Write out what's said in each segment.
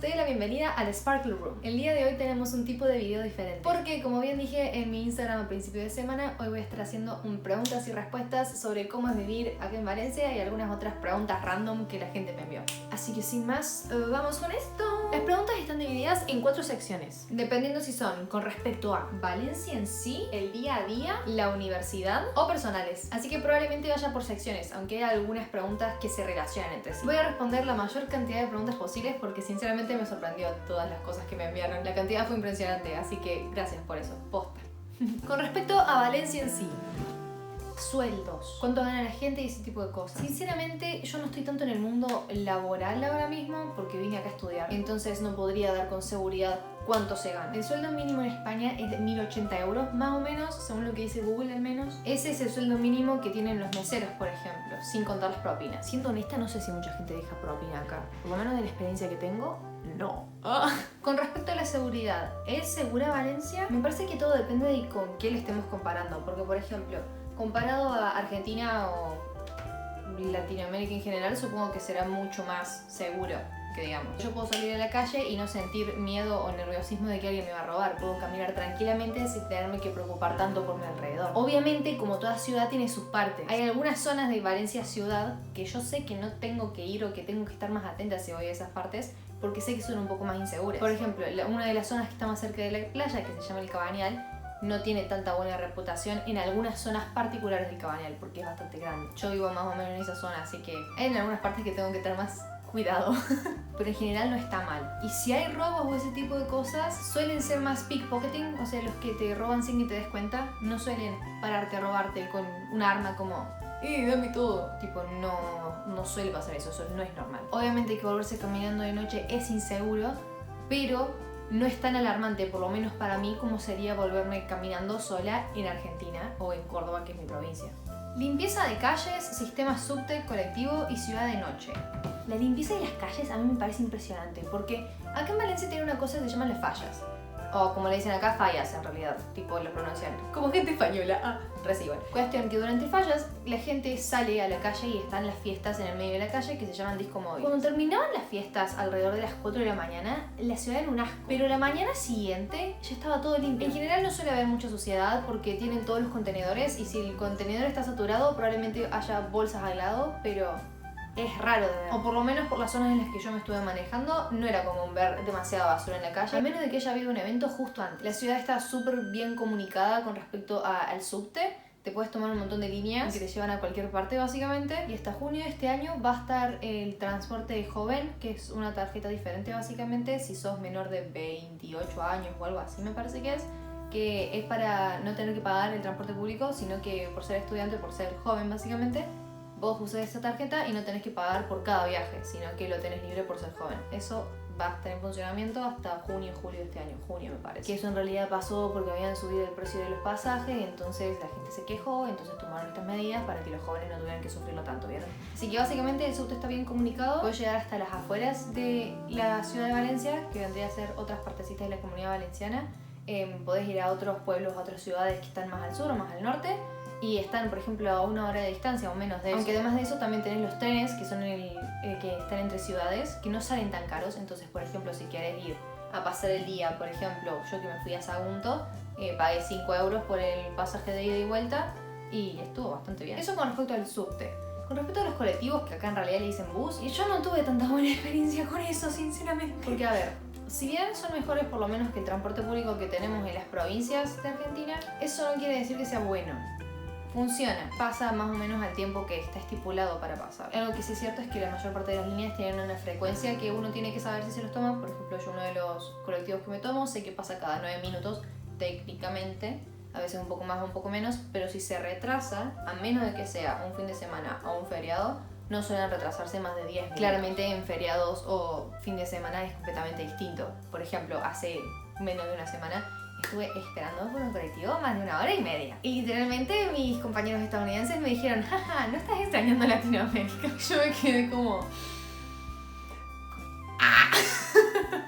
te doy la bienvenida al Sparkle Room. El día de hoy tenemos un tipo de video diferente porque, como bien dije en mi Instagram a principio de semana, hoy voy a estar haciendo preguntas y respuestas sobre cómo es vivir acá en Valencia y algunas otras preguntas random que la gente me envió. Así que sin más, vamos con esto. Las preguntas están divididas en 4 secciones, dependiendo si son con respecto a Valencia en sí, el día a día, la universidad o personales. Así que probablemente vaya por secciones, aunque hay algunas preguntas que se relacionan entre sí. Voy a responder la mayor cantidad de preguntas posibles porque sinceramente me sorprendió todas las cosas que me enviaron. La cantidad fue impresionante, así que gracias por eso, posta. Con respecto a Valencia en sí, sueldos, cuánto gana la gente y ese tipo de cosas. Sinceramente, yo no estoy tanto en el mundo laboral ahora mismo porque vine acá a estudiar, entonces no podría dar con seguridad cuánto se gana. El sueldo mínimo en España es de 1080 euros, más o menos, según lo que dice Google al menos. Ese es el sueldo mínimo que tienen los meseros, por ejemplo, sin contar las propinas. Siendo honesta, no sé si mucha gente deja propina acá. Por lo menos de la experiencia que tengo, no. Con respecto a la seguridad, ¿es segura Valencia? Me parece que todo depende de con qué le estemos comparando, porque por ejemplo, comparado a Argentina o Latinoamérica en general, supongo que será mucho más seguro, que digamos. Yo puedo salir a la calle y no sentir miedo o nerviosismo de que alguien me va a robar. Puedo caminar tranquilamente sin tenerme que preocupar tanto por mi alrededor. Obviamente, como toda ciudad tiene sus partes. Hay algunas zonas de Valencia ciudad que yo sé que no tengo que ir o que tengo que estar más atenta si voy a esas partes, porque sé que son un poco más inseguras. Por ejemplo, una de las zonas que está más cerca de la playa, que se llama el Cabanyal, no tiene tanta buena reputación en algunas zonas particulares del Cabanyal, porque es bastante grande. Yo vivo más o menos en esa zona, así que hay en algunas partes que tengo que tener más cuidado. Pero en general no está mal. Y si hay robos o ese tipo de cosas, suelen ser más pickpocketing, o sea, los que te roban sin que te des cuenta. No suelen pararte a robarte con un arma como dame todo. Tipo, no suele pasar eso no es normal. Obviamente que volverse caminando de noche es inseguro, pero no es tan alarmante, por lo menos para mí, como sería volverme caminando sola en Argentina o en Córdoba, que es mi provincia. Limpieza de calles, sistema subte, colectivo y ciudad de noche. La limpieza de las calles a mí me parece impresionante, porque acá en Valencia tiene una cosa que se llaman las fallas. O como le dicen acá, fallas en realidad, tipo lo pronuncian como gente española. Reciban. Cuestión que durante fallas la gente sale a la calle y están las fiestas en el medio de la calle que se llaman disco móvil. Cuando terminaban las fiestas alrededor de las 4 de la mañana, la ciudad era un asco. Pero la mañana siguiente ya estaba todo limpio. En general no suele haber mucha suciedad porque tienen todos los contenedores y si el contenedor está saturado probablemente haya bolsas al lado, pero es raro de ver. O por lo menos por las zonas en las que yo me estuve manejando, no era común ver demasiada basura en la calle, a menos de que haya habido un evento justo antes. La ciudad está súper bien comunicada con respecto al subte. Te puedes tomar un montón de líneas que te llevan a cualquier parte básicamente. Y hasta junio de este año va a estar el transporte joven, que es una tarjeta diferente básicamente si sos menor de 28 años o algo así me parece que es para no tener que pagar el transporte público, sino que por ser estudiante, por ser joven básicamente, vos usás esa tarjeta y no tenés que pagar por cada viaje, sino que lo tenés libre por ser joven. Eso va a estar en funcionamiento hasta junio, julio de este año. Junio me parece. Que eso en realidad pasó porque habían subido el precio de los pasajes, entonces la gente se quejó, entonces tomaron estas medidas para que los jóvenes no tuvieran que sufrirlo tanto, ¿vieron? Así que básicamente el subte está bien comunicado. Puede llegar hasta las afueras de la ciudad de Valencia, que vendría a ser otras partecitas de la comunidad valenciana. Podés ir a otros pueblos, a otras ciudades que están más al sur o más al norte. Y están, por ejemplo, a 1 hora de distancia o menos de eso. Aunque además de eso también tenés los trenes que son que están entre ciudades, que no salen tan caros. Entonces, por ejemplo, si querés ir a pasar el día, por ejemplo, yo que me fui a Sagunto, pagué 5 euros por el pasaje de ida y vuelta y estuvo bastante bien. Eso con respecto al subte. Con respecto a los colectivos, que acá en realidad le dicen bus, y yo no tuve tanta buena experiencia con eso, sinceramente. Porque, a ver, si bien son mejores por lo menos que el transporte público que tenemos en las provincias de Argentina, eso no quiere decir que sea bueno. Funciona, pasa más o menos al tiempo que está estipulado para pasar. Algo que sí es cierto es que la mayor parte de las líneas tienen una frecuencia que uno tiene que saber si se los toma. Por ejemplo, yo uno de los colectivos que me tomo sé que pasa cada 9 minutos técnicamente, a veces un poco más o un poco menos, pero si se retrasa, a menos de que sea un fin de semana o un feriado, no suelen retrasarse más de 10 minutos. Claramente en feriados o fin de semana es completamente distinto. Por ejemplo, hace menos de una semana estuve esperando por un colectivo más de 1 hora y media. Y literalmente mis compañeros estadounidenses me dijeron, jaja, ¿no estás extrañando Latinoamérica? Yo me quedé como...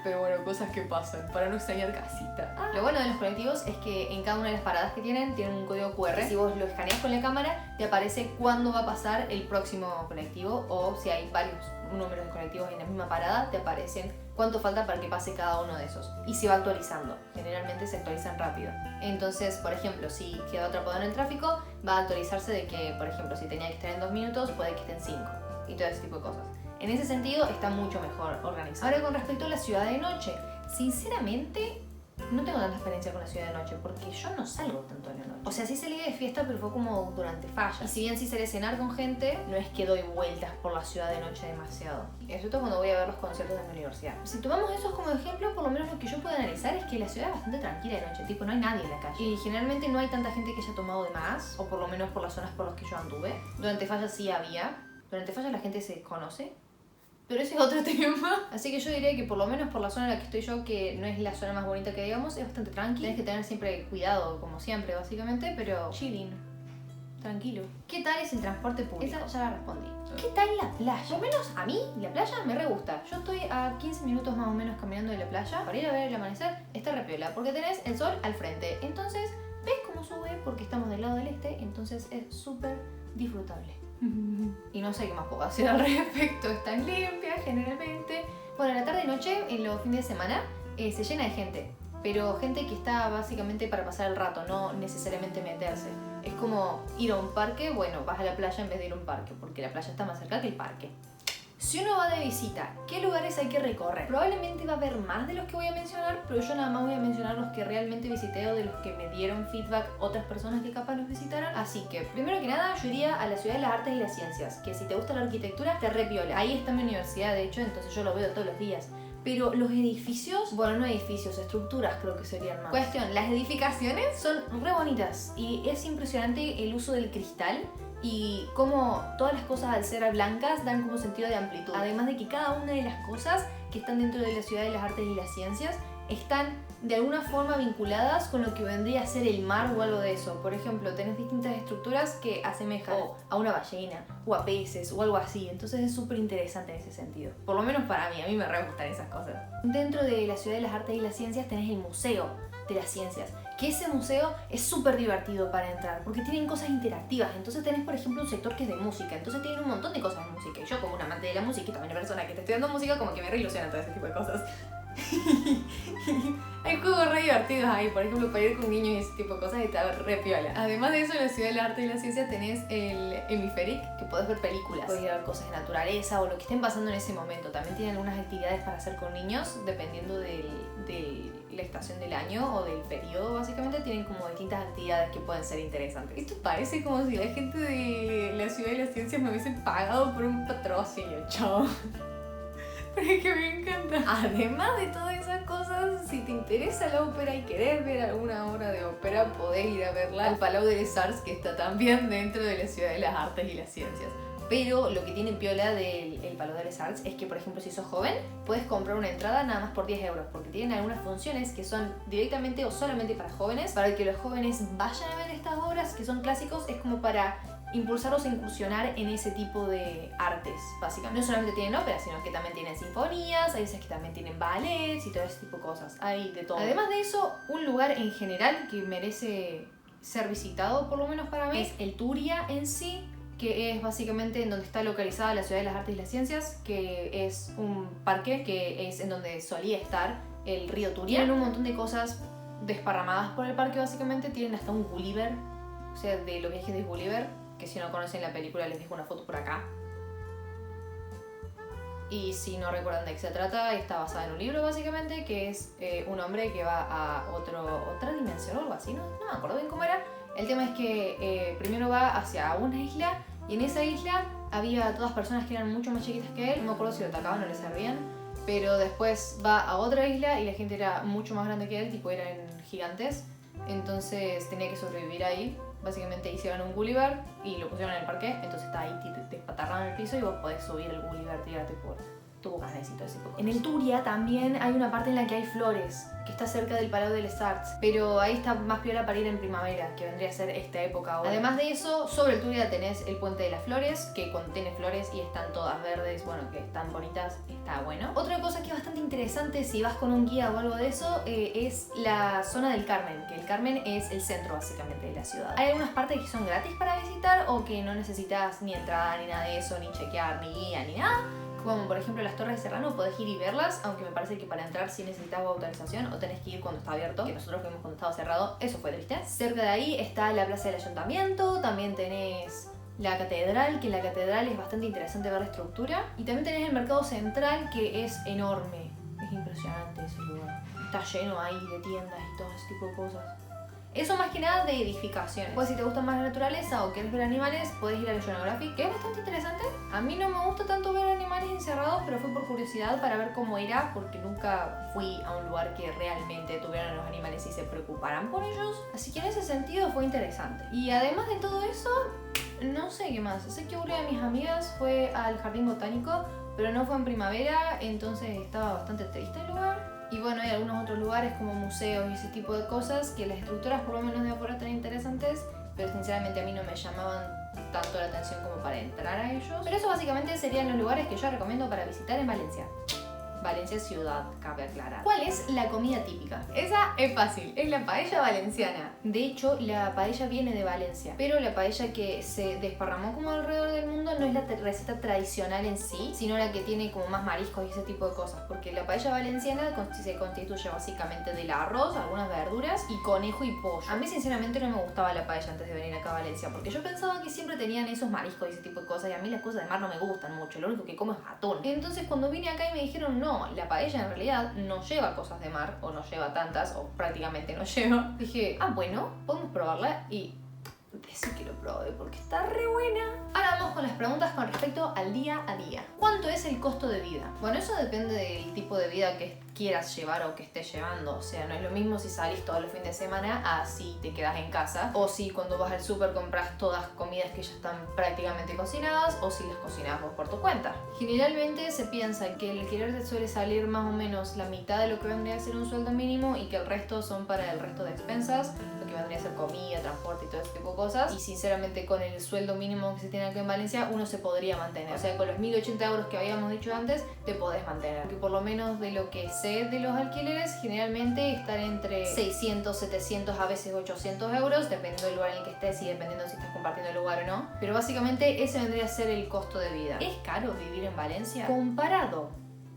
Pero bueno, cosas que pasan, para no extrañar casita. Lo bueno de los colectivos es que en cada una de las paradas que tienen un código QR. Si vos lo escaneas con la cámara, te aparece cuándo va a pasar el próximo colectivo, o si hay varios números de colectivos en la misma parada, te aparecen cuánto falta para que pase cada uno de esos. Y se va actualizando. Generalmente se actualizan rápido. Entonces, por ejemplo, si queda atrapado en el tráfico, va a actualizarse de que, por ejemplo, si tenía que estar en 2 minutos, puede que esté en 5. Y todo ese tipo de cosas. En ese sentido, está mucho mejor organizado. Ahora, con respecto a la ciudad de noche, sinceramente, no tengo tanta experiencia con la ciudad de noche porque yo no salgo tanto en la noche. O sea, sí salí de fiesta, pero fue como durante fallas. Y si bien sí salí a cenar con gente, no es que doy vueltas por la ciudad de noche demasiado. Excepto cuando voy a ver los conciertos de mi universidad. Si tomamos esos como ejemplo, por lo menos lo que yo puedo analizar es que la ciudad es bastante tranquila de noche. Tipo, no hay nadie en la calle. Y generalmente no hay tanta gente que haya tomado de más, o por lo menos por las zonas por las que yo anduve. Durante fallas sí había. Durante fallas la gente se conoce. Pero ese es otro tema. Así que yo diría que por lo menos por la zona en la que estoy yo, que no es la zona más bonita que digamos, es bastante tranqui. Tienes que tener siempre cuidado, como siempre, básicamente, pero chilling. Tranquilo. ¿Qué tal es el transporte público? Esa ya la respondí. ¿Qué tal la playa? Por lo menos a mí, la playa me re gusta. Yo estoy a 15 minutos más o menos caminando de la playa. Para ir a ver el amanecer, está re piola, porque tenés el sol al frente. Entonces, ves cómo sube, porque estamos del lado del este, entonces es súper disfrutable. Y no sé qué más puedo hacer al respecto. Están limpias generalmente. Bueno, la tarde y noche, en los fines de semana, se llena de gente. Pero gente que está básicamente para pasar el rato, no necesariamente meterse. Es como ir a un parque, bueno, vas a la playa en vez de ir a un parque, porque la playa está más cerca que el parque. Si uno va de visita, ¿qué lugares hay que recorrer? Probablemente va a haber más de los que voy a mencionar, pero yo nada más voy a mencionar los que realmente visité o de los que me dieron feedback otras personas que capaz los visitaron. Así que, primero que nada, yo iría a la Ciudad de las Artes y las Ciencias, que si te gusta la arquitectura, te repiola. Ahí está mi universidad, de hecho, entonces yo lo veo todos los días. Pero los edificios, bueno, no edificios, estructuras creo que serían más. Cuestión, las edificaciones son re bonitas y es impresionante el uso del cristal y cómo todas las cosas al ser blancas dan como sentido de amplitud. Además de que cada una de las cosas que están dentro de la Ciudad de las Artes y las Ciencias están de alguna forma vinculadas con lo que vendría a ser el mar o algo de eso. Por ejemplo, tenés distintas estructuras que asemejan a una ballena o a peces o algo así. Entonces es súper interesante en ese sentido. Por lo menos para mí, a mí me re gustan esas cosas. Dentro de la Ciudad de las Artes y las Ciencias tenés el Museo de las Ciencias, que ese museo es súper divertido para entrar porque tienen cosas interactivas. Entonces tenés, por ejemplo, un sector que es de música, entonces tienen un montón de cosas de música y yo, como un amante de la música y también una persona que está estudiando música, como que me re ilusiona todo ese tipo de cosas. Hay juegos re divertidos ahí, por ejemplo, para ir con niños y ese tipo de cosas, y está re piola. Además de eso, en la Ciudad de las Artes y las Ciencias tenés el Hemisferic, que podés ver películas, podés ir a ver cosas de naturaleza o lo que estén pasando en ese momento. También tienen algunas actividades para hacer con niños, dependiendo de la estación del año o del periodo, básicamente tienen como distintas actividades que pueden ser interesantes. Esto parece como si la gente de la Ciudad de las Ciencias me hubiesen pagado por un patrocinio, chao. Pero es que me encanta. Además de todas esas cosas, si te interesa la ópera y querés ver alguna obra de ópera, podés ir a verla al Palau de les Arts, que está también dentro de la Ciudad de las Artes y las Ciencias. Pero lo que tiene piola del Palau de les Arts es que, por ejemplo, si sos joven, puedes comprar una entrada nada más por 10 euros, porque tienen algunas funciones que son directamente o solamente para jóvenes, para que los jóvenes vayan a ver estas obras que son clásicos. Es como para impulsarlos a incursionar en ese tipo de artes, básicamente. No solamente tienen óperas, sino que también tienen sinfonías, hay veces que también tienen ballets y todo ese tipo de cosas. Hay de todo. Además de eso, un lugar en general que merece ser visitado, por lo menos para mí, es el Turia en sí, que es básicamente en donde está localizada la Ciudad de las Artes y las Ciencias, que es un parque que es en donde solía estar el río Turia. Tienen un montón de cosas desparramadas por el parque, básicamente. Tienen hasta un Gulliver, o sea, de los viajes de Gulliver, que si no conocen la película les dejo una foto por acá. Y si no recuerdan de qué se trata, está basada en un libro básicamente, que es un hombre que va a otra dimensión o algo así, no me acuerdo bien cómo era. El tema es que primero va hacia una isla y en esa isla había todas personas que eran mucho más chiquitas que él. No me acuerdo si lo atacaban o le servían, pero después va a otra isla y la gente era mucho más grande que él, tipo eran gigantes. Entonces tenía que sobrevivir ahí. Básicamente hicieron un Gulliver y lo pusieron en el parque, entonces está ahí despatarrado en el piso y vos podés subir el Gulliver, tirarte por tu canecito, ese poco. En el Turia también hay una parte en la que hay flores, que está cerca del Palau de les Arts, pero ahí está más piola para ir en primavera, que vendría a ser esta época ahora. Además de eso, sobre el Turia tenés el Puente de las Flores, que contiene flores y están todas verdes, bueno, que están bonitas, está bueno. Otra cosa que es bastante interesante si vas con un guía o algo de eso, es la zona del Carmen, que el Carmen es el centro básicamente de la ciudad. Hay algunas partes que son gratis para visitar o que no necesitas ni entrada ni nada de eso, ni chequear, ni guía, ni nada. Como por ejemplo las Torres de Serrano, podés ir y verlas, aunque me parece que para entrar sí necesitas autorización o tenés que ir cuando está abierto, que nosotros fuimos cuando estaba cerrado, eso fue triste. Cerca de ahí está la Plaza del Ayuntamiento, también tenés la catedral, que la catedral es bastante interesante ver la estructura, y también tenés el Mercado Central, que es enorme, es impresionante ese lugar, está lleno ahí de tiendas y todo ese tipo de cosas. Eso más que nada de edificaciones. Pues si te gusta más la naturaleza o quieres ver animales, puedes ir al Oceanographic, que es bastante interesante. A mí no me gusta tanto ver animales encerrados, pero fue por curiosidad para ver cómo era, porque nunca fui a un lugar que realmente tuvieran a los animales y se preocuparan por ellos. Así que en ese sentido fue interesante. Y además de todo eso, no sé qué más. Sé que una de mis amigas fue al jardín botánico, pero no fue en primavera, entonces estaba bastante triste el lugar. Y bueno, hay algunos otros lugares como museos y ese tipo de cosas que las estructuras por lo menos de afuera están interesantes, pero sinceramente a mí no me llamaban tanto la atención como para entrar a ellos. Pero eso básicamente serían los lugares que yo recomiendo para visitar en Valencia. Valencia ciudad, cabe aclarar. ¿Cuál es la comida típica? Esa es fácil, es la paella valenciana. De hecho, la paella viene de Valencia, pero la paella que se desparramó como alrededor del mundo no es la receta tradicional en sí, sino la que tiene como más mariscos y ese tipo de cosas, porque la paella valenciana se constituye básicamente del arroz, algunas verduras y conejo y pollo. A mí sinceramente no me gustaba la paella antes de venir acá a Valencia, porque yo pensaba que siempre tenían esos mariscos y ese tipo de cosas, y a mí las cosas de mar no me gustan mucho, lo único que como es atún. Entonces cuando vine acá y me dijeron no, la paella en realidad no lleva cosas de mar, o no lleva tantas, o prácticamente no lleva, dije, bueno, podemos probarla y decir que lo probé porque está re buena. Ahora vamos con las preguntas con respecto al día a día. ¿Cuánto es el costo de vida? Bueno, eso depende del tipo de vida que quieras llevar o que estés llevando. O sea, no es lo mismo si salís todos los fines de semana a si te quedas en casa, o si cuando vas al súper compras todas comidas que ya están prácticamente cocinadas, o si las cocinas vos por tu cuenta. Generalmente se piensa que el alquiler te suele salir más o menos la mitad de lo que vendría a ser un sueldo mínimo y que el resto son para el resto de expensas, lo que vendría a ser comida, transporte y todo ese tipo de cosas. Y sinceramente con el sueldo mínimo que se tiene aquí en Valencia uno se podría mantener. O sea, con los 1.080 euros que habíamos dicho antes te podés mantener. Porque por lo menos de lo que sé de los alquileres, generalmente están entre 600, 700, a veces 800 euros, dependiendo del lugar en el que estés y dependiendo si estás compartiendo el lugar o no. Pero básicamente ese vendría a ser el costo de vida. ¿Es caro vivir en Valencia? Comparado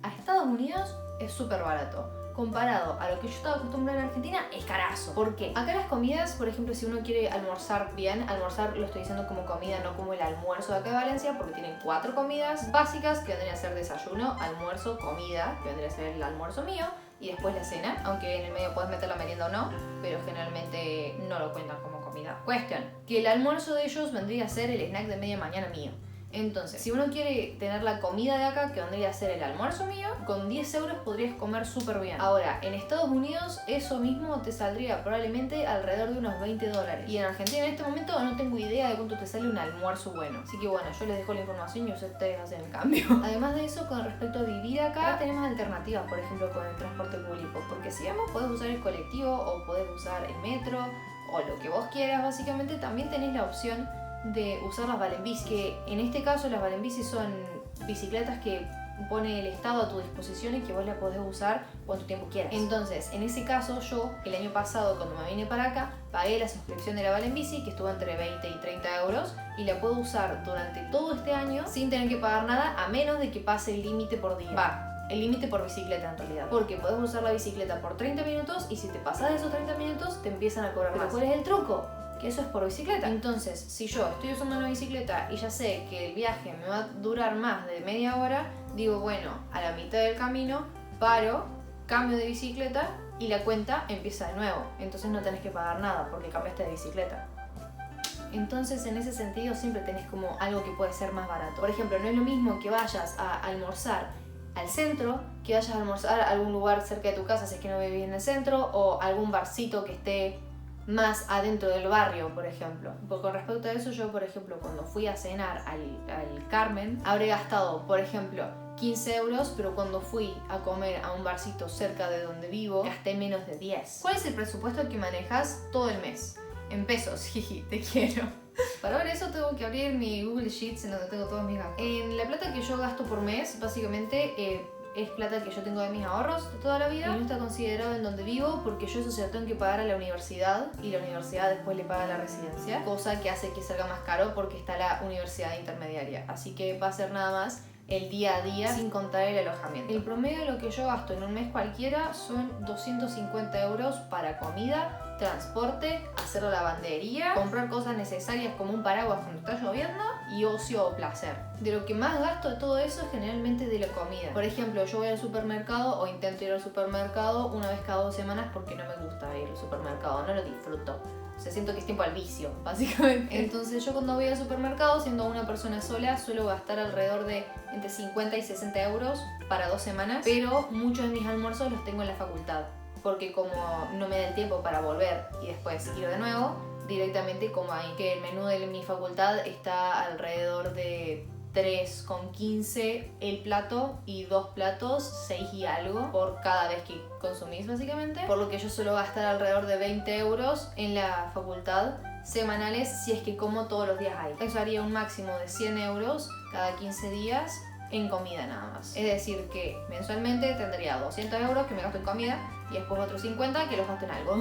a Estados Unidos, es súper barato. Comparado a lo que yo estaba acostumbrada en Argentina, es carazo. ¿Por qué? Acá las comidas, por ejemplo, si uno quiere almorzar bien, almorzar lo estoy diciendo como comida, no como el almuerzo de acá de Valencia, porque tienen 4 comidas básicas que vendrían a ser desayuno, almuerzo, comida, que vendría a ser el almuerzo mío, y después la cena, aunque en el medio puedes meter la merienda o no, pero generalmente no lo cuentan como comida. Cuestión, que el almuerzo de ellos vendría a ser el snack de media mañana mío. Entonces, si uno quiere tener la comida de acá, que vendría a ser el almuerzo mío, con 10 euros podrías comer súper bien. Ahora, en Estados Unidos eso mismo te saldría probablemente alrededor de unos $20. Y en Argentina en este momento no tengo idea de cuánto te sale un almuerzo bueno. Así que bueno, yo les dejo la información y ustedes hacen el cambio. Además de eso, con respecto a vivir acá tenemos alternativas, por ejemplo, con el transporte público. Porque si vamos, podés usar el colectivo o podés usar el metro o lo que vos quieras. Básicamente también tenés la opción de usar las Valenbici, que en este caso las Valenbici son bicicletas que pone el Estado a tu disposición y que vos la podés usar cuanto tiempo quieras. Entonces, en ese caso, yo el año pasado cuando me vine para acá pagué la suscripción de la Valenbici, que estuvo entre 20 y 30 euros, y la puedo usar durante todo este año sin tener que pagar nada, a menos de que pase el límite por día. El límite por bicicleta en realidad, porque podés usar la bicicleta por 30 minutos y si te pasas de esos 30 minutos te empiezan a cobrar más. ¿Cuál es el truco? Que eso es por bicicleta. Entonces, si yo estoy usando una bicicleta y ya sé que el viaje me va a durar más de media hora, digo, bueno, a la mitad del camino paro, cambio de bicicleta y la cuenta empieza de nuevo. Entonces no tenés que pagar nada porque cambiaste de bicicleta. Entonces, en ese sentido, siempre tenés como algo que puede ser más barato. Por ejemplo, no es lo mismo que vayas a almorzar al centro, que vayas a almorzar a algún lugar cerca de tu casa si es que no vivís en el centro, o algún barcito que esté más adentro del barrio, por ejemplo. Con respecto a eso, yo, por ejemplo, cuando fui a cenar al Carmen, habré gastado, por ejemplo, 15 euros, pero cuando fui a comer a un barcito cerca de donde vivo, gasté menos de 10. ¿Cuál es el presupuesto que manejas todo el mes? En pesos, jiji, te quiero. Para ver eso tengo que abrir mi Google Sheets en donde tengo todos mis gastos. En la plata que yo gasto por mes, básicamente es plata que yo tengo de mis ahorros de toda la vida y no está considerado en donde vivo porque yo eso se lo tengo que pagar a la universidad y la universidad después le paga la residencia, cosa que hace que salga más caro porque está la universidad intermediaria. Así que va a ser nada más el día a día sin contar el alojamiento. El promedio de lo que yo gasto en un mes cualquiera son 250 euros para comida, transporte, hacer la lavandería, comprar cosas necesarias como un paraguas cuando está lloviendo y ocio o placer. De lo que más gasto de todo eso es generalmente de la comida. Por ejemplo, yo voy al supermercado o intento ir al supermercado una vez cada 2 semanas porque no me gusta ir al supermercado, no lo disfruto. O sea, siento que es tiempo al vicio, básicamente. Entonces yo cuando voy al supermercado, siendo una persona sola, suelo gastar alrededor de entre 50 y 60 euros para 2 semanas, pero muchos de mis almuerzos los tengo en la facultad, porque como no me da el tiempo para volver y después ir de nuevo, directamente como ahí, que el menú de mi facultad está alrededor de 3,15 el plato y 2 platos, 6 y algo por cada vez que consumís básicamente, por lo que yo suelo gastar alrededor de 20 euros en la facultad semanales si es que como todos los días ahí. Eso haría un máximo de 100 euros cada 15 días en comida nada más. Es decir que mensualmente tendría 200 euros que me gasto en comida y después otros 50 que los gasto en algo.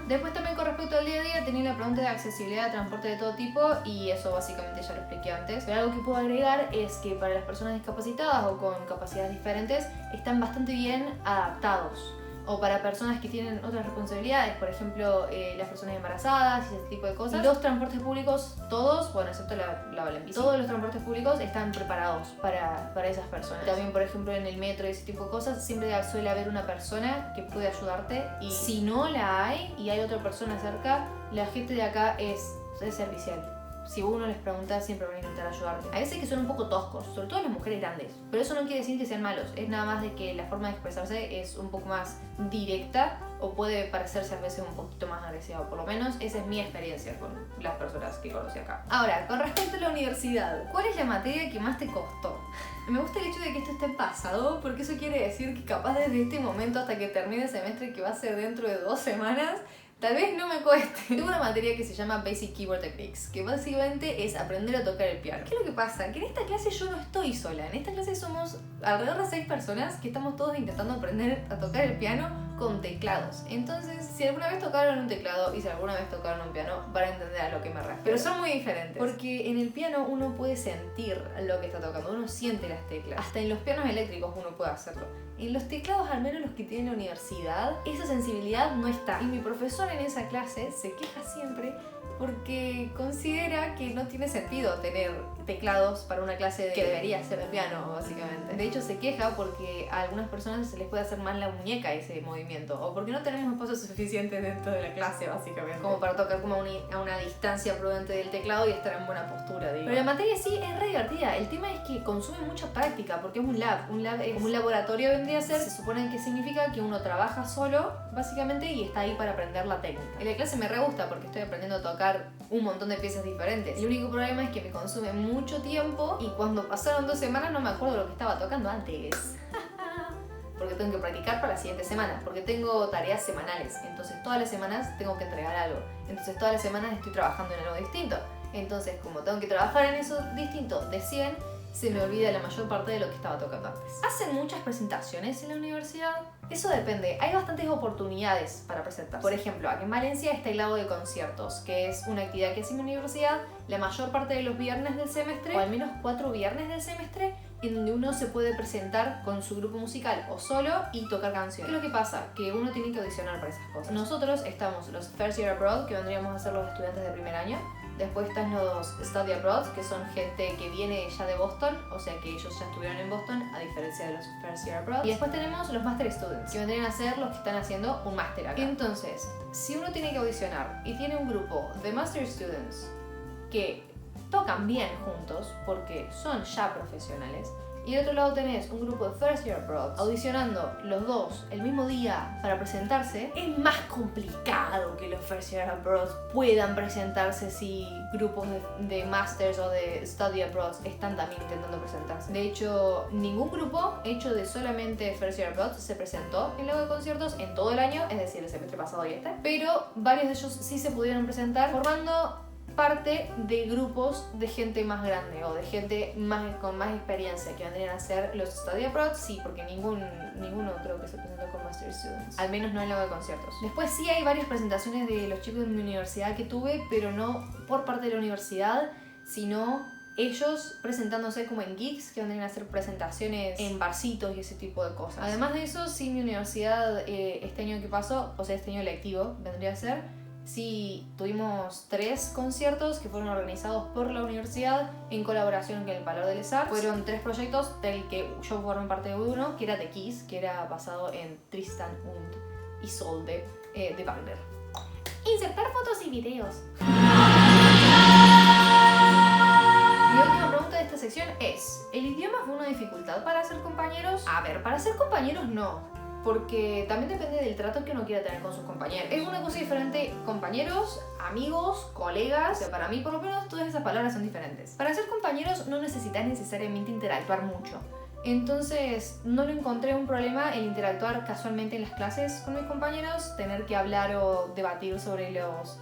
Después también con respecto al día a día tenía la pregunta de accesibilidad de transporte de todo tipo y eso básicamente ya lo expliqué antes. Pero algo que puedo agregar es que para las personas discapacitadas o con capacidades diferentes están bastante bien adaptados. O para personas que tienen otras responsabilidades, por ejemplo, las personas embarazadas y ese tipo de cosas. Los transportes públicos, todos, bueno, excepto la Valenbici, todos los transportes públicos están preparados para esas personas. También, por ejemplo, en el metro y ese tipo de cosas, siempre suele haber una persona que puede ayudarte. Y si no la hay y hay otra persona cerca, la gente de acá es servicial. Si uno les pregunta, siempre van a intentar ayudarte. A veces que son un poco toscos, sobre todo las mujeres grandes. Pero eso no quiere decir que sean malos. Es nada más de que la forma de expresarse es un poco más directa o puede parecerse a veces un poquito más agresiva. Por lo menos esa es mi experiencia con las personas que conocí acá. Ahora, con respecto a la universidad, ¿cuál es la materia que más te costó? Me gusta el hecho de que esto esté en pasado porque eso quiere decir que capaz desde este momento hasta que termine el semestre, que va a ser dentro de 2 semanas, tal vez no me cueste. Tengo una materia que se llama Basic Keyboard Techniques, que básicamente es aprender a tocar el piano. ¿Qué es lo que pasa? Que en esta clase yo no estoy sola. En esta clase somos alrededor de 6 personas que estamos todos intentando aprender a tocar el piano con teclados. Entonces, si alguna vez tocaron un teclado y si alguna vez tocaron un piano, van a entender a lo que me refiero. Pero son muy diferentes. Porque en el piano uno puede sentir lo que está tocando, uno siente las teclas. Hasta en los pianos eléctricos uno puede hacerlo. En los teclados, al menos los que tienen la universidad, esa sensibilidad no está. Y mi profesor en esa clase se queja siempre porque considera que no tiene sentido tener teclados para una clase que debería ser de piano, básicamente. De hecho, se queja porque a algunas personas se les puede hacer mal la muñeca ese movimiento, o porque no tenemos espacio suficiente dentro de la clase, básicamente, como para tocar como a una distancia prudente del teclado y estar en buena postura, digo. Pero la materia sí es re divertida. El tema es que consume mucha práctica, porque es un lab. Un lab es como un laboratorio, vendría a ser. Se supone que significa que uno trabaja solo, básicamente, y está ahí para aprender la técnica. En la clase me re gusta porque estoy aprendiendo a tocar un montón de piezas diferentes. El único problema es que me consume mucho tiempo y cuando pasaron 2 semanas no me acuerdo lo que estaba tocando antes. Porque tengo que practicar para la siguiente semana, porque tengo tareas semanales, entonces todas las semanas tengo que entregar algo, entonces todas las semanas estoy trabajando en algo distinto, entonces como tengo que trabajar en eso distinto de 100, se me olvida la mayor parte de lo que estaba tocando antes. ¿Hacen muchas presentaciones en la universidad? Eso depende, hay bastantes oportunidades para presentarse. Por ejemplo, aquí en Valencia está el Lago de Conciertos, que es una actividad que hace mi universidad la mayor parte de los viernes del semestre, o al menos 4 viernes del semestre, en donde uno se puede presentar con su grupo musical o solo y tocar canciones. ¿Qué es lo que pasa? Que uno tiene que audicionar para esas cosas. Nosotros estamos los First Year Abroad, que vendríamos a ser los estudiantes de primer año. Después están los Study Abroad, que son gente que viene ya de Boston, o sea que ellos ya estuvieron en Boston, a diferencia de los First Year Abroad. Y después tenemos los Master Students, que vendrían a ser los que están haciendo un máster acá. Entonces, si uno tiene que audicionar y tiene un grupo de Master Students que tocan bien juntos, porque son ya profesionales, y del otro lado tenés un grupo de First Year Abroad audicionando los dos el mismo día para presentarse, es más complicado que los First Year Abroad puedan presentarse si grupos de Masters o de Study Abroad están también intentando presentarse. De hecho, ningún grupo hecho de solamente First Year Abroad se presentó en Lago de Conciertos en todo el año, es decir, el semestre pasado y este, pero varios de ellos sí se pudieron presentar formando parte de grupos de gente más grande o de gente con más experiencia, que vendrían a ser los Study Abroad, sí, porque ninguno creo que se presentó con Master Students, al menos no en Lago de Conciertos. Después sí hay varias presentaciones de los chicos de mi universidad que tuve, pero no por parte de la universidad, sino ellos presentándose como en gigs, que van a hacer presentaciones en barcitos y ese tipo de cosas. Además de eso, sí, mi universidad este año que pasó, o sea, este año lectivo vendría a ser, sí tuvimos 3 conciertos que fueron organizados por la universidad en colaboración con el Valor de les Arts. Fueron 3 proyectos del que yo formé parte de uno, que era The Kiss, que era basado en Tristan und Isolde de Wagner. Insertar fotos y videos. Mi última pregunta de esta sección es: ¿el idioma fue una dificultad para ser compañeros? A ver, para ser compañeros no, porque también depende del trato que uno quiera tener con sus compañeros. Es una cosa diferente compañeros, amigos, colegas. O sea, para mí por lo menos todas esas palabras son diferentes. Para ser compañeros no necesitas necesariamente interactuar mucho. Entonces no le encontré un problema el interactuar casualmente en las clases con mis compañeros, tener que hablar o debatir sobre los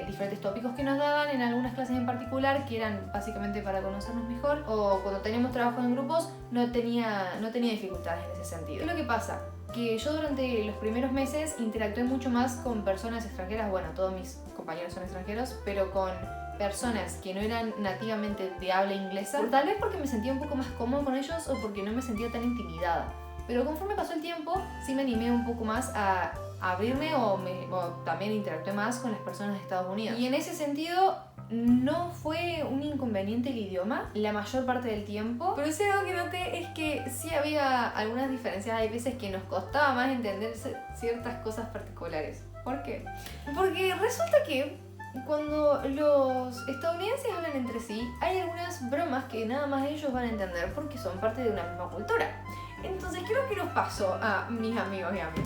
diferentes tópicos que nos daban en algunas clases en particular, que eran básicamente para conocernos mejor, o cuando teníamos trabajo en grupos no tenía dificultades en ese sentido. ¿Qué es lo que pasa? Que yo durante los primeros meses interactué mucho más con personas extranjeras. Bueno, todos mis compañeros son extranjeros, pero con personas que no eran nativamente de habla inglesa, tal vez porque me sentía un poco más cómodo con ellos o porque no me sentía tan intimidada. Pero conforme pasó el tiempo, sí me animé un poco más a abrirme o también interactué más con las personas de Estados Unidos. Y en ese sentido, no fue un inconveniente el idioma la mayor parte del tiempo, pero sí algo que noté es que sí había algunas diferencias. Hay veces que nos costaba más entender ciertas cosas particulares. ¿Por qué? Porque resulta que cuando los estadounidenses hablan entre sí, hay algunas bromas que nada más ellos van a entender porque son parte de una misma cultura. Entonces, ¿qué es lo que nos pasó a mis amigos y a mí?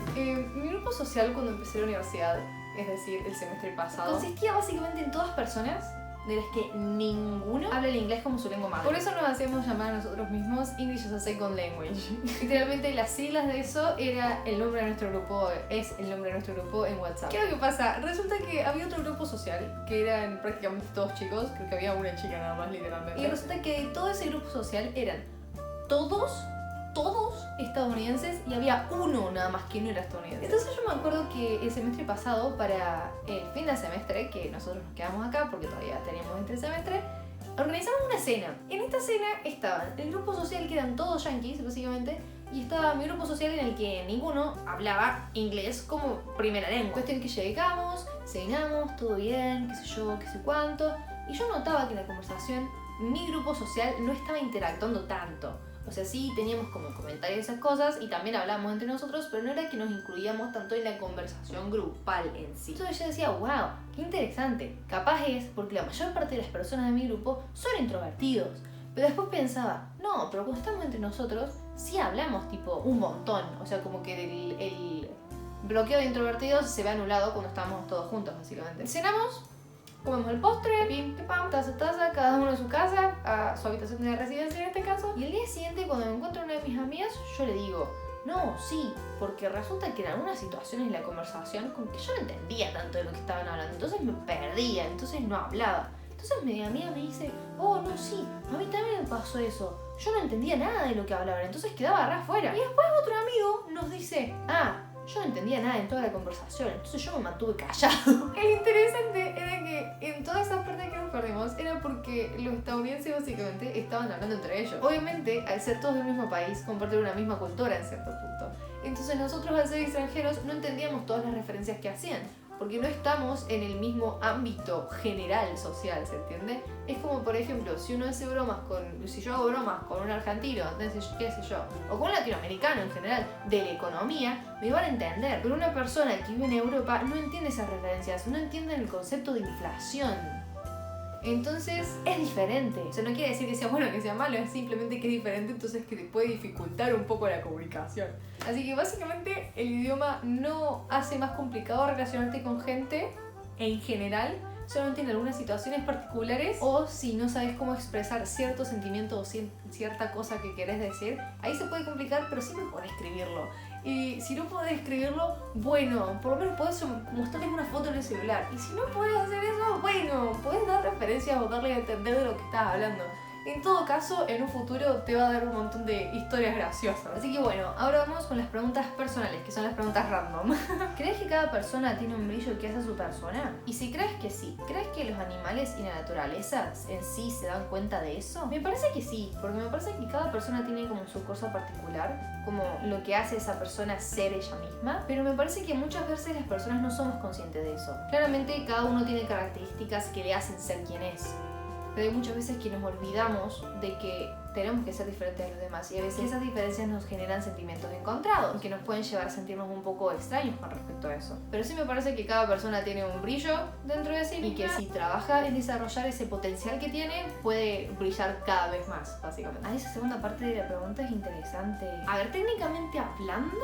Mi grupo social cuando empecé la universidad, es decir, el semestre pasado, consistía básicamente en todas personas de las que ninguno habla el inglés como su lengua madre. Por eso nos hacíamos llamar a nosotros mismos English as a Second Language. Literalmente las siglas de eso era el nombre de nuestro grupo, es el nombre de nuestro grupo en WhatsApp. ¿Qué es lo que pasa? Resulta que había otro grupo social que eran prácticamente todos chicos, creo que había una chica nada más literalmente. Y resulta que de todo ese grupo social eran todos estadounidenses y había uno nada más que no era estadounidense. Entonces yo me acuerdo que el semestre pasado, para el fin de semestre, que nosotros nos quedamos acá porque todavía teníamos entre semestre, organizamos una cena. En esta cena estaban el grupo social que eran todos yankees básicamente, y estaba mi grupo social en el que ninguno hablaba inglés como primera lengua. Cuestión que llegamos, cenamos, todo bien, qué sé yo, qué sé cuánto, y yo notaba que en la conversación mi grupo social no estaba interactuando tanto. O sea, sí teníamos como comentarios de esas cosas y también hablábamos entre nosotros, pero no era que nos incluíamos tanto en la conversación grupal en sí. Entonces yo decía, wow, qué interesante. Capaz es porque la mayor parte de las personas de mi grupo son introvertidos. Pero después pensaba, no, pero cuando estamos entre nosotros sí hablamos tipo un montón. O sea, como que el bloqueo de introvertidos se ve anulado cuando estamos todos juntos, básicamente. Cenamos, comemos el postre, pim, pam, taza, cada uno en su casa, a su habitación de residencia en este caso. Y el día siguiente, cuando me encuentro una de mis amigas, yo le digo, no, sí, porque resulta que en algunas situaciones de la conversación, como que yo no entendía tanto de lo que estaban hablando, entonces me perdía, entonces no hablaba. Entonces mi amiga me dice, oh, no, sí, a mí también me pasó eso. Yo no entendía nada de lo que hablaban, entonces quedaba afuera. Y después otro amigo nos dice, yo no entendía nada en toda la conversación, entonces yo me mantuve callado. El interesante era que en todas esas partes que nos perdimos era porque los estadounidenses básicamente estaban hablando entre ellos. Obviamente, al ser todos del mismo país, comparten una misma cultura en cierto punto. Entonces nosotros, al ser extranjeros, no entendíamos todas las referencias que hacían, porque no estamos en el mismo ámbito general social, ¿se entiende? Es como, por ejemplo, si yo hago bromas con un argentino, entonces, qué sé yo, o con un latinoamericano en general, de la economía, me van a entender. Pero una persona que vive en Europa no entiende esas referencias, no entiende el concepto de inflación. Entonces es diferente. O sea, no quiere decir que sea bueno o que sea malo, es simplemente que es diferente, entonces que te puede dificultar un poco la comunicación. Así que básicamente el idioma no hace más complicado relacionarte con gente en general, solamente en algunas situaciones particulares, o si no sabes cómo expresar cierto sentimiento o cierta cosa que querés decir, ahí se puede complicar, pero siempre podés escribirlo. Y si no podés escribirlo, bueno, por lo menos podés mostrarles una foto en el celular. Y si no podés hacer eso, bueno, podés dar referencias o darle a entender de lo que estás hablando. En todo caso, en un futuro te va a dar un montón de historias graciosas. Así que bueno, ahora vamos con las preguntas personales, que son las preguntas random. ¿Crees que cada persona tiene un brillo que hace a su persona? Y si crees que sí, ¿crees que los animales y la naturaleza en sí se dan cuenta de eso? Me parece que sí, porque me parece que cada persona tiene como su cosa particular, como lo que hace a esa persona ser ella misma, pero me parece que muchas veces las personas no somos conscientes de eso. Claramente cada uno tiene características que le hacen ser quien es, pero hay muchas veces que nos olvidamos de que tenemos que ser diferentes a los demás y a veces esas diferencias nos generan sentimientos encontrados que nos pueden llevar a sentirnos un poco extraños con respecto a eso. Pero sí me parece que cada persona tiene un brillo dentro de sí y que si trabaja en desarrollar ese potencial que tiene, puede brillar cada vez más, básicamente. Esa segunda parte de la pregunta es interesante. A ver, técnicamente hablando,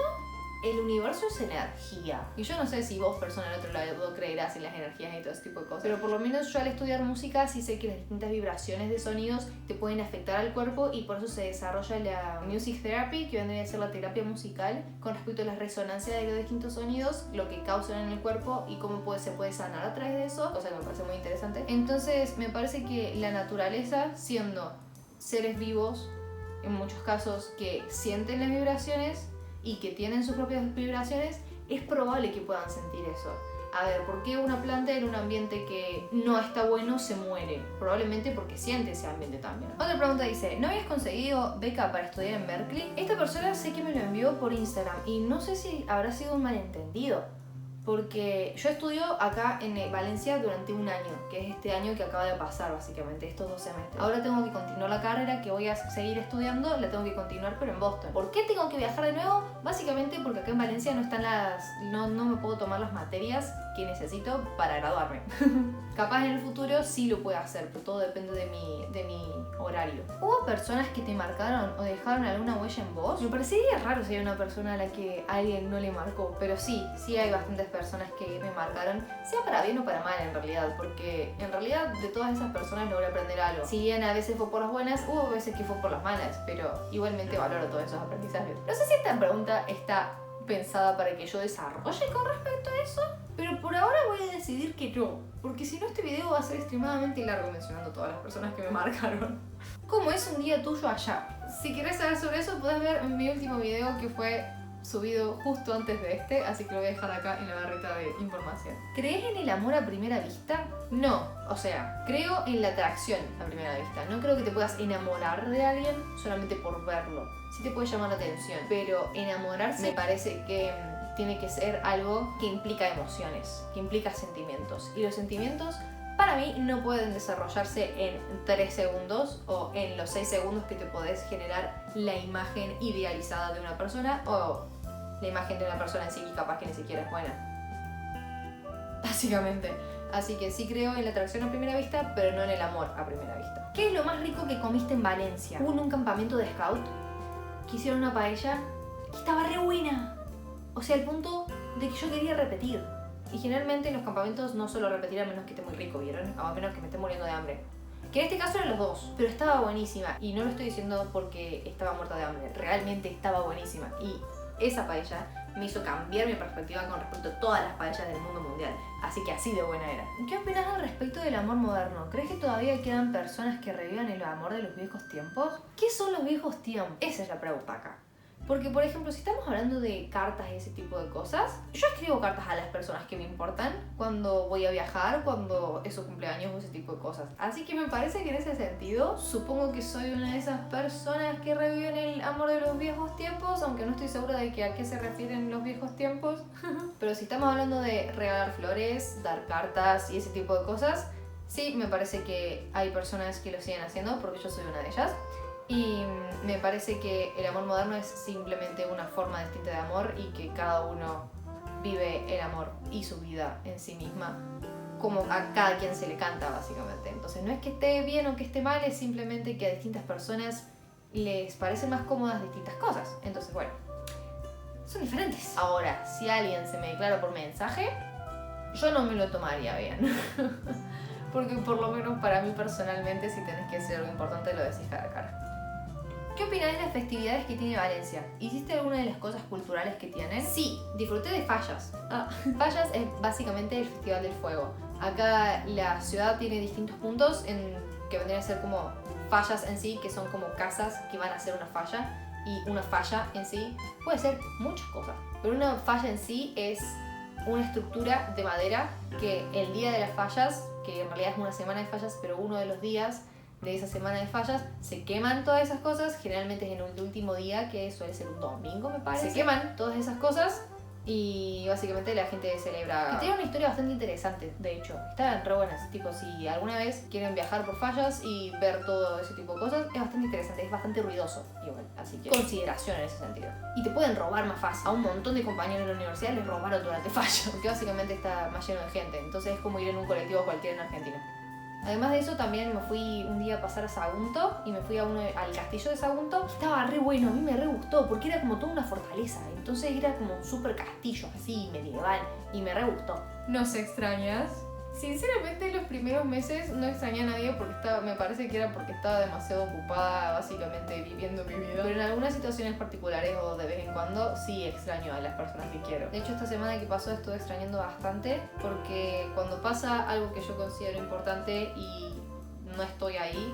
el universo es energía. Y yo no sé si vos, persona del otro lado, creerás en las energías y todo ese tipo de cosas. Pero por lo menos yo al estudiar música sí sé que las distintas vibraciones de sonidos te pueden afectar al cuerpo y por eso se desarrolla la music therapy, que vendría a ser la terapia musical, con respecto a la resonancia de los distintos sonidos, lo que causan en el cuerpo y cómo se puede sanar a través de eso, cosa que me parece muy interesante. Entonces me parece que la naturaleza, siendo seres vivos, en muchos casos que sienten las vibraciones, y que tienen sus propias vibraciones, es probable que puedan sentir eso. A ver, ¿por qué una planta en un ambiente que no está bueno se muere? Probablemente porque siente ese ambiente también. Otra pregunta dice, ¿no habías conseguido beca para estudiar en Berkeley? Esta persona sé que me lo envió por Instagram y no sé si habrá sido un malentendido. Porque yo estudio acá en Valencia durante un año, que es este año que acaba de pasar básicamente, estos 2 semestres. Ahora tengo que continuar la carrera que voy a seguir estudiando, la tengo que continuar pero en Boston. ¿Por qué tengo que viajar de nuevo? Básicamente porque acá en Valencia no están no me puedo tomar las materias que necesito para graduarme. Capaz en el futuro sí lo puedo hacer, pero todo depende de mi horario. ¿Hubo personas que te marcaron o dejaron alguna huella en vos? Me parecería raro si hay una persona a la que alguien no le marcó, pero sí hay bastantes personas que me marcaron, sea para bien o para mal en realidad, porque en realidad de todas esas personas logré aprender algo. Si bien a veces fue por las buenas, hubo veces que fue por las malas, pero igualmente valoro todos esos aprendizajes. No sé si esta pregunta está pensada para que yo desarrolle con respecto a eso, pero por ahora voy a decidir que no, porque si no este video va a ser extremadamente largo mencionando todas las personas que me marcaron. ¿Cómo es un día tuyo allá? Si querés saber sobre eso, podés ver mi último video que fue subido justo antes de este, así que lo voy a dejar acá en la barrita de información. ¿Crees en el amor a primera vista? No, o sea, creo en la atracción a primera vista. No creo que te puedas enamorar de alguien solamente por verlo. Sí te puede llamar la atención, pero enamorarse me parece que tiene que ser algo que implica emociones, que implica sentimientos. Y los sentimientos para mí no pueden desarrollarse en 3 segundos o en los 6 segundos que te podés generar la imagen idealizada de una persona o la imagen de una persona en sí que capaz que ni siquiera es buena. Básicamente. Así que sí creo en la atracción a primera vista, pero no en el amor a primera vista. ¿Qué es lo más rico que comiste en Valencia? Hubo un campamento de scout que hicieron una paella que estaba re buena. O sea, al punto de que yo quería repetir. Y generalmente en los campamentos no suelo repetir a menos que esté muy rico, ¿vieron? A menos que me esté muriendo de hambre. Que en este caso eran los dos, pero estaba buenísima. Y no lo estoy diciendo porque estaba muerta de hambre, realmente estaba buenísima. Y esa paella me hizo cambiar mi perspectiva con respecto a todas las paellas del mundo mundial. Así que así de buena era. ¿Qué opinas al respecto del amor moderno? ¿Crees que todavía quedan personas que revivan el amor de los viejos tiempos? ¿Qué son los viejos tiempos? Esa es la pregunta acá. Porque, por ejemplo, si estamos hablando de cartas y ese tipo de cosas, yo escribo cartas a las personas que me importan cuando voy a viajar, cuando es su cumpleaños o ese tipo de cosas. Así que me parece que en ese sentido, supongo que soy una de esas personas que reviven el amor de los viejos tiempos, aunque no estoy segura de a qué se refieren los viejos tiempos. Pero si estamos hablando de regalar flores, dar cartas y ese tipo de cosas, sí, me parece que hay personas que lo siguen haciendo, porque yo soy una de ellas. Y me parece que el amor moderno es simplemente una forma distinta de amor y que cada uno vive el amor y su vida en sí misma como a cada quien se le canta, básicamente. Entonces no es que esté bien o que esté mal, es simplemente que a distintas personas les parecen más cómodas distintas cosas. Entonces, bueno, son diferentes. Ahora, si alguien se me declara por mensaje, yo no me lo tomaría bien. Porque por lo menos para mí personalmente, si tenés que decir algo importante, lo decís cara a cara. ¿Qué opinás de las festividades que tiene Valencia? ¿Hiciste alguna de las cosas culturales que tienen? Sí, disfruté de Fallas. Fallas es básicamente el Festival del Fuego. Acá la ciudad tiene distintos puntos que vendrían a ser como fallas en sí, que son como casas que van a ser una falla. Y una falla en sí puede ser muchas cosas. Pero una falla en sí es una estructura de madera que el día de las fallas, que en realidad es una semana de fallas, pero uno de los días de esa semana de fallas se queman todas esas cosas. Generalmente es en el último día, que suele ser un domingo, me parece. Se queman todas esas cosas y básicamente la gente celebra. Que tiene una historia bastante interesante, de hecho. Están re buenas, tipo, si alguna vez quieren viajar por fallas y ver todo ese tipo de cosas, es bastante interesante, es bastante ruidoso igual, así que consideración en ese sentido. Y te pueden robar más fácil. A un montón de compañeros de la universidad les robaron durante fallas, porque básicamente está más lleno de gente, entonces es como ir en un colectivo cualquiera en Argentina. Además de eso, también me fui un día a pasar a Sagunto y me fui al castillo de Sagunto. Estaba re bueno, a mí me re gustó porque era como toda una fortaleza. Entonces era como un super castillo así, medieval, y me re gustó. ¿Nos extrañas? Sinceramente, los primeros meses no extrañé a nadie porque me parece que era porque estaba demasiado ocupada básicamente viviendo mi vida. Pero en algunas situaciones particulares o de vez en cuando sí extraño a las personas que quiero. De hecho, esta semana que pasó estuve extrañando bastante porque cuando pasa algo que yo considero importante y no estoy ahí,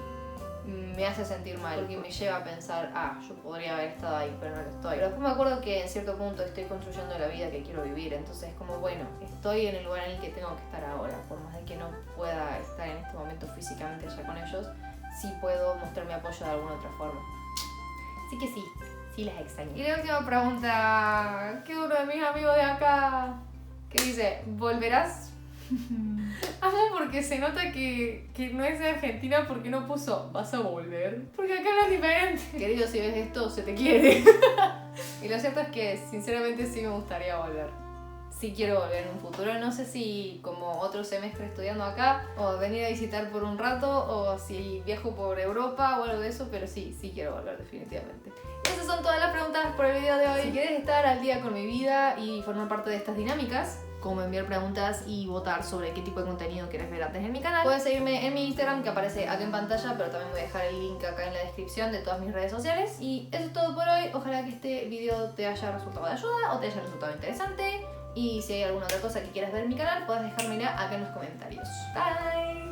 me hace sentir mal porque me lleva a pensar, yo podría haber estado ahí, pero no lo estoy. Pero después me acuerdo que en cierto punto estoy construyendo la vida que quiero vivir, entonces es como, bueno, estoy en el lugar en el que tengo que estar ahora, por más de que no pueda estar en este momento físicamente allá con ellos, sí puedo mostrar mi apoyo de alguna otra forma. Así que sí las extraño. Y la última pregunta, que uno de mis amigos de acá, que dice, ¿volverás? Amo porque se nota que no es de Argentina porque no puso ¿vas a volver? Porque acá no es diferente. Querido, si ves esto, se te quiere. Y lo cierto es que sinceramente sí me gustaría volver. Sí quiero volver en un futuro. No sé si como otro semestre estudiando acá o venir a visitar por un rato o si viajo por Europa o algo de eso, pero sí quiero volver definitivamente. Esas son todas las preguntas por el video de hoy. Si quieres estar al día con mi vida y formar parte de estas dinámicas, como enviar preguntas y votar sobre qué tipo de contenido quieres ver antes en mi canal, puedes seguirme en mi Instagram que aparece acá en pantalla, pero también voy a dejar el link acá en la descripción de todas mis redes sociales. Y eso es todo por hoy. Ojalá que este video te haya resultado de ayuda o te haya resultado interesante. Y si hay alguna otra cosa que quieras ver en mi canal, puedes dejármela acá en los comentarios. Bye.